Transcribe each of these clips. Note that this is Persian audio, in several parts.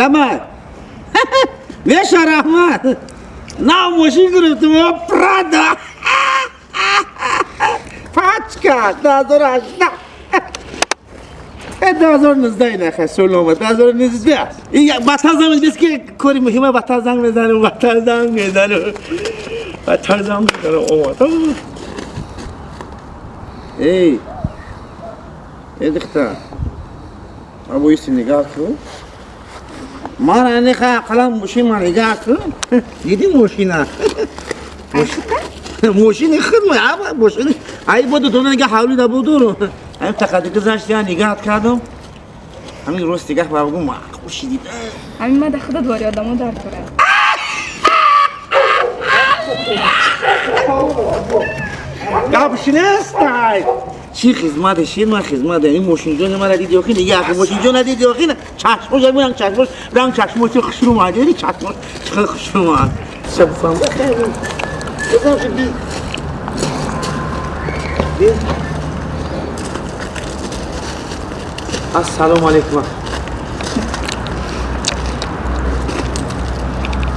لما ویش رحمت نه ماشین گرفتم و پرادا پاچکا 2018 2019 نخه سلامت 2019 این بطر زنگ بیست که کاری مهمه بطر زنگ میزنم بطر زنگ میزنم اومد ای دختر ابو ایستی نگاه کن ما را نخه اقلا ماشین ما نگاه کن دیدی ماشینه ماشین خود ماشین ای بود تو نگه حالی نبودو همین تقدی گذاشتی نگاه کردم همین روز دیگه بابا ما خوشی دیدم همین ما دخدا دواری آدمو در توره قبش نیستای چی خدمت شیر من خدمت این ماشین جون مرا دیدی آخه دیگه آخه ماشین جون ندیدی آخه نه چشمش میان چشمش رنگ چشمش خوشرو اومده چشمش چقدر خوشرو اومد شب فهم بزن شدی السلام علیکم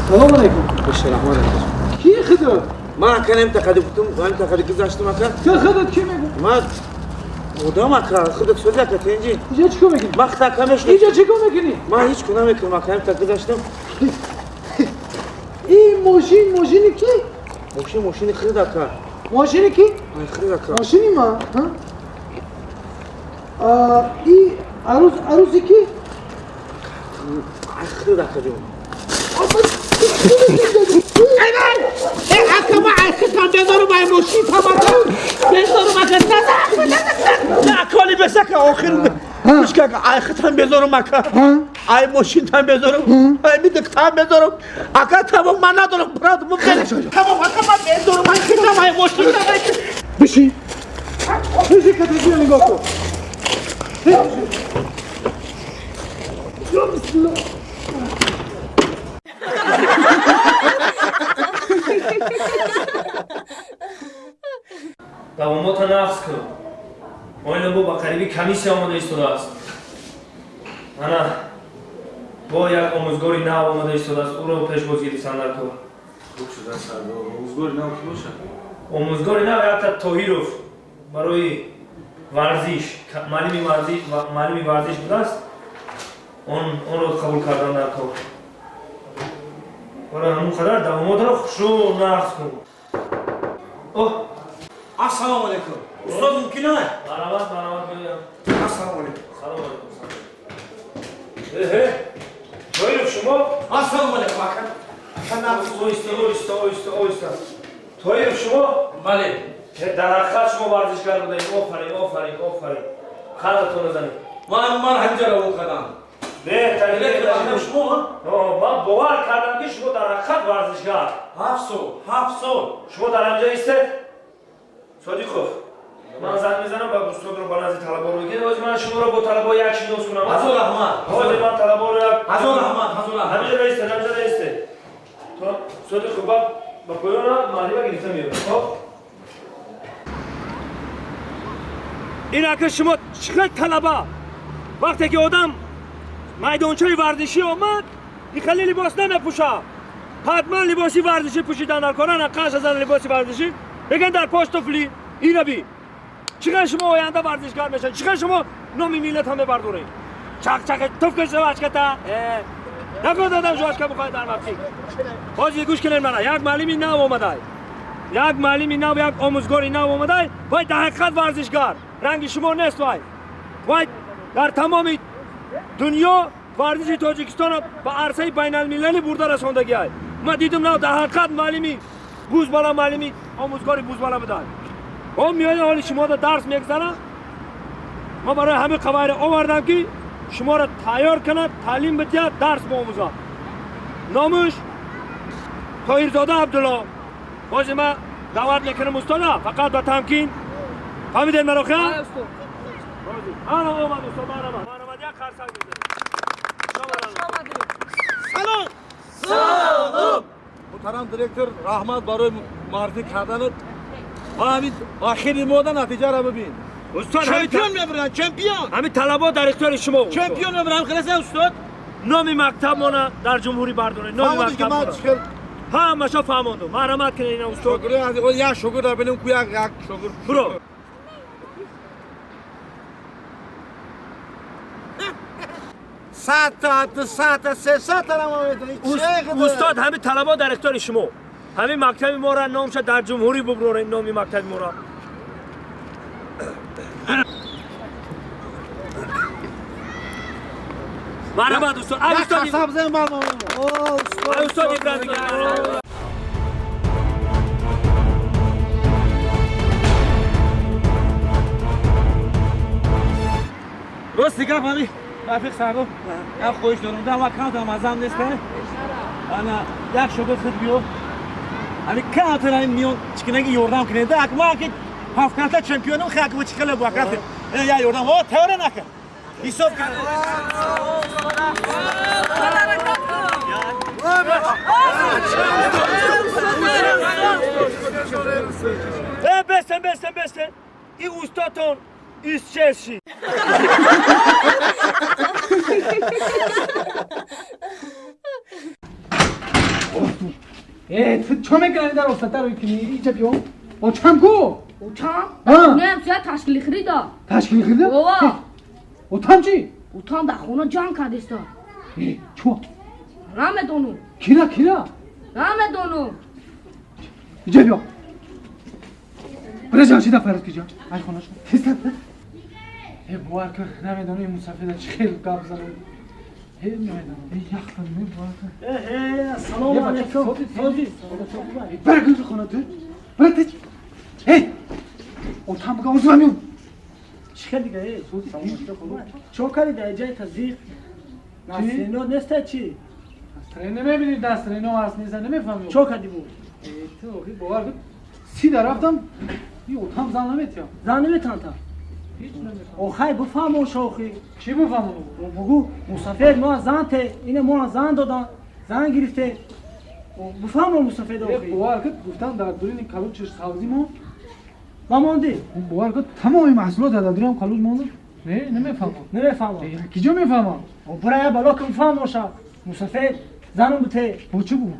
سلام علیکم السلام علیکم کی خدا ما کنم تقدم من تقدم گذاشتم اکا که خودت کی میگو ما بودم اکا خودت سوزا که اینجی اینجا چیکار میکنی وقتا کمش اینجا چیکار میکنی ما هیچ کنم میکنم ما کنم تقدم گذاشتم این ماشینی کی ماشین خرید اکا ماشینی کی خرید اکا ماشینی ما ها این عروسی کی خرید اکا جون ای اکا ما عکستان بذارم ای ماشین تمام بذارم اکا نه کالی بسکه آخر مشکل عکستان بذارم اکا ای ماشین تام بذارم ای میدک تام بذارم اکا تمام من ندارم برات ممکن تمام اکا من بذارم عکستان ای ماشین تام بشی که دیگه نگاه کن یا بسم الله دوامات نقص کن ما این با قریبی کمیسی آماده ایستاده است انا با یک آموزگاری نو آماده ایستاده است او را پیش بازگیری سندر کن خوب شده سردار آموزگاری نو کی باشه؟ آموزگاری نو یک طاهیروف برای ورزش معلمی ورزش بوده است اون را قبول کردن در کار برای همون قدر دوامات را خوشو نقص کن اوه السلام علیکم استاد ممکنه مرحبت بگویم السلام علیکم سلام علیکم تویرف شما السلام علیکم اکا اویستا تویرف شما بله در حقیقت شما ورزشگر بودید آفرین خلقتون زنید من همجا رو کردم بهترین شما من باور کردم که شما در حقیقت ورزشگر 7 سال شما در اینجا ایستید صادقوف من زنگ میزنم و استاد رو با نزد طلبا رو بگید من شما رو با طلبا یک چیز دوست کنم حضور احمد حاضر من طلبا رو حضور احمد همینجا رئیسته تو صادقوف با پایان مالی بگیرید میاد خب این که شما چقدر طلبا وقتی که آدم میدانچه ورزشی آمد این خیلی لباس نمیپوشه حتما لباسی ورزشی پوشیدن در کارن قش از لباسی ورزشی بگن در پاش توفلی این بی چقدر شما آینده ورزشکار میشن چقدر شما نام ملت هم بردارین چق توف کش واچکتا نگو دادم جواشکا بخواد در وقتی باز گوش کنین من یک معلمی نو اومده یک معلمی نو یک آموزگاری نو اومده وای در حقیقت ورزشکار رنگ شما نیست وای در تمام دنیا ورزش تاجیکستان به عرصه بین المللی برده رساندگی است ما دیدم نه در حقیقت معلمی بوزبالا معلمی آموزگاری بوزبالا بدن اون میاد حال شما را درس میگذاره ما برای همه قواعد آوردم که شما را تیار کنه تعلیم بده درس بیاموزه نامش طاهرزاده عبدالله باز ما دعوت میکنم استاد فقط با تمکین فهمیدین مرا خیر انا اومد استاد من یک خرسک سلام محترم دیرکتور رحمت برای معرفی کردن و همین آخری موده نتیجه را ببین استاد چمپیون میبرن چمپیون همین طلبا در اختیار شما چمپیون میبرن خلاص استاد نام مکتب مونه در جمهوری برداره نام فهموندی که مکتب ما مونه چیکار همشا فهموندم مرحمت کنین استاد شکری از یا شکر در بینم کویا یک شکر برو ساعت 300 تا استاد همین طلبا در اختیار شما همین مکتب ما را نامش در جمهوری ببرونه نامی مکتب ما را مرحبا استاد استاد سبزه ماما استاد ابراهیم راست دیگه فهمی رفیق سردم یک خویش دارم در وقت هم ازم نیسته انا یک شبه خود بیو همین کانت را این میون چکنگی یوردم کنه دک ما که هفت چمپیونم خیلی که چکله باکرات یا یوردم او تهره نکن حساب کن بستن این استادتون ایست چشی تو چه میکنی در استاد رو کنی اینجا بیام با چم کو Utan? Ne yapacağız? Taşkili xirida. تشکیل خریده Ova. و تام چی Utan da xona can kadesta. چو Rahmet onu. کیرا Rahmet onu. اینجا بیا برای جان چی دفعه رفتی جان ای خونش تستت ای بوار که نمیدونم این مسافر چه خیلی قاب زنم ای نمیدونم ای یخ نمیدونم سلام علیکم برای گوش خونه تو برای تیچ ای او تام بگم اوزو همیون چیکار دیگه چوکاری در جای تزریق نسینو نسته چی ترین نمیبینی دست ترینو هست نیزن نمیفهمی چوکاری بود تو خیلی بوار که سیده رفتم این او تام زن نمیتیم زن نمیتونم تا هیچ نمیفهم اوخی بفهم شوخی چی بفهمم بگو مسافر ما زن ته اینه ما زن دادن زن گرفته بفهم مسافر یک اوخی بوار که گفتن در دورین کلو چش سبزی ما ما ماندی اون بوار که تمامی محصولات در دورین کلو مانده نه نمیفهمم نمیفهمم کجا میفهمم برای بالا که بفهم شا مسافر زنم بوده با چه بگو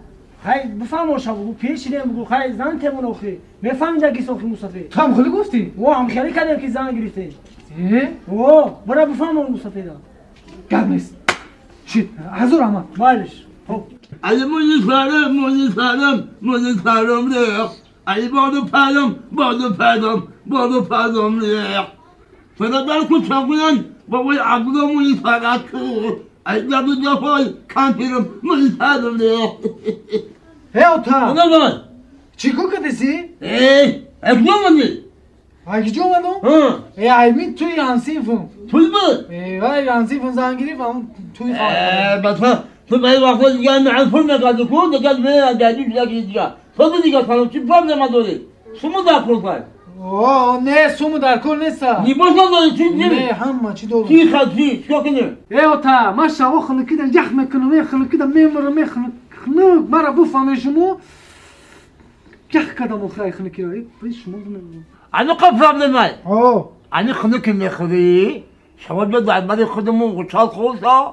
خی بفهم شا بگو پیش نیم بگو خی زن ته من اوخی بفهم جگی سوخی مسافر تو هم خیلی گفتی و هم خیلی کردیم که زن گرفته اه و برای بفهم مسافر گرم نیست چی حضور احمد مالش علی موزی فرم ریخ علی بادو پردم ریخ فرا در کچم کنن بابای عبدالله موزی فرد کو علی جبو جفای کانتیرم موزی فردم ریخ هی اوتا اونا بان چی کو کدیسی اکلو منی های کجا اومدم ها ای ایمی توی رانسیفم توی بود ای وای رانسیفم زنگیری فهم توی فهم بطفا تو باید وقتا دیگه معرفون نکرده کن دیگه نه دادی دیگه تو دیگه خانم چی پرابلم داری شما داخل کن اوه نه سومو در کل نیستا نیباش نداری چی نه نمی همه چی دارم چی خدی چی کنی ای اوتا ما شوا خلقی دن یخ میکنم خلقی دن میمرم خلق مرا بفهمه شما یخ کدام خیلی خلقی رو ای شما بنم انا قبل پرابلم مای اوه انا خونه که میخوری شما بیا درباره خودمون خوشحال خودتا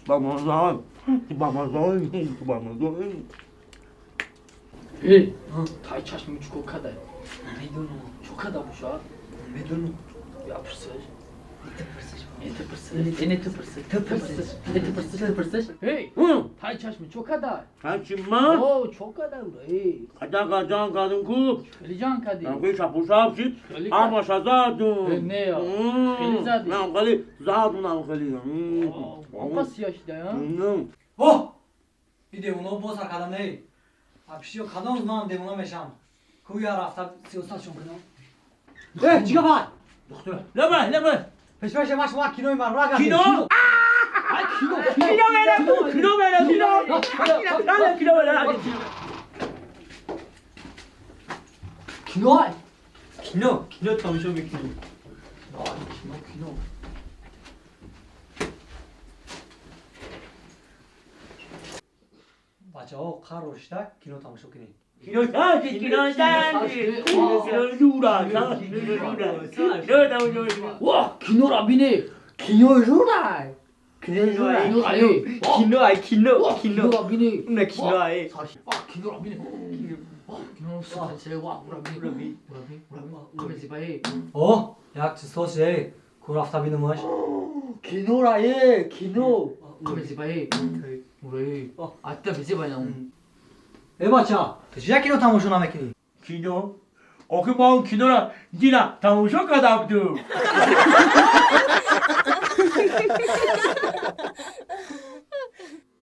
با مزان ای تای چشمی چکو کده نمیدونم چو کده بوشا نمیدونم یا پرسش تپرسش ای تای چشمی چو کده همچی من او چو کده ای قدر جان کردم کو خیلی جان کدی نقوی شپوشاب شید اما شزادون نه یا خیلی زدی نه خیلی زادونم خیلی آقا سیاش ده نه اوه این دیوانو باز هر کدام نه اپشیو کدام زمان دیوانو میشم کوی رفتار سیاست شون کنم چیکار باید دختر لبه پیش ما شما کینوی من را کینو کینو تماشا میکنیم کینو بچه ها قرار رشته کینو تماشا کنیم کینو ساز واه کینو را بینه کینو جورای کینو را بینه نه کینو ای واه کینو را بینه کینو سوسه واه را بینه کامل زیبایی اوه یک چیز سوسه کو رفته بینمش کینو را ای کینو کامل زیبایی اورای آتا زیبایی ای بچه تو چرا کینو تماشا نمیکنی؟ کینو آخه با اون کینو را دیدم تماشا کردم تو